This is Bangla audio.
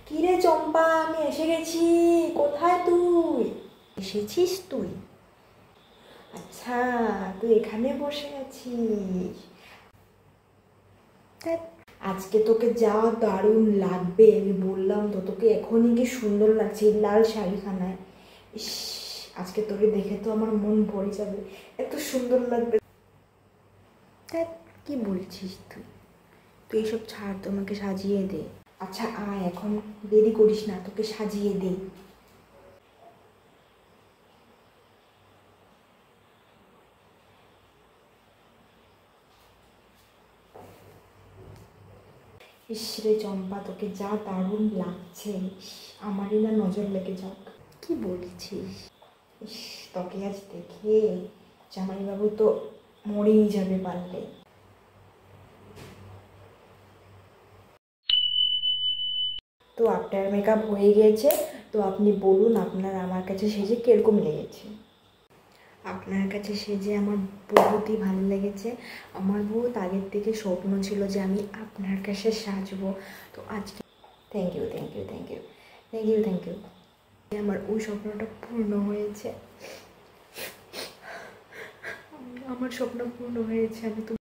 কিরে চম্পা, আমি এসে গেছি। কোথায় তুই? এসেছিস তুই? আচ্ছা, তুই এখানে বসে আছিস। ধ্যাৎ, আজকে তোকে যা দারুণ লাগবে, আমি বললাম তো তোকে। এখনই কি সুন্দর লাগছে এই লাল শাড়িখানায়। ইস, আজকে তোকে দেখে তো আমার মন ভরে যাবে, এত সুন্দর লাগবে। ধ্যাৎ, কি বলছিস তুই? তুই এসব ছাড়, তোমাকে সাজিয়ে দে। আচ্ছা আয়, এখন দেরি করিস না, তোকে সাজিয়ে দে। ইস রে চম্পা, তোকে যা দারুণ লাগছে। ইস, আমারই না নজর লেগে যাক। কি বলছিস? ইস, তোকে আজ দেখে জামাইবাবু তো মরেই যাবে পারলে। তো আফটার মেকআপ হয়ে গিয়েছে। তো আপনি বলুন, আপনার আমার কাছে সেজে কিরকম লেগেছে? আপনার কাছে সেজে আমার বহুতই ভালো লেগেছে। আমার বহুত আগের থেকে স্বপ্ন ছিল যে আমি আপনার কাছে সাজবো। তো আজকে thank you, thank you, thank you, thank you, thank you. আমার ওই স্বপ্নটা পূর্ণ হয়েছে। আমার স্বপ্ন পূর্ণ হয়েছে। আমি তো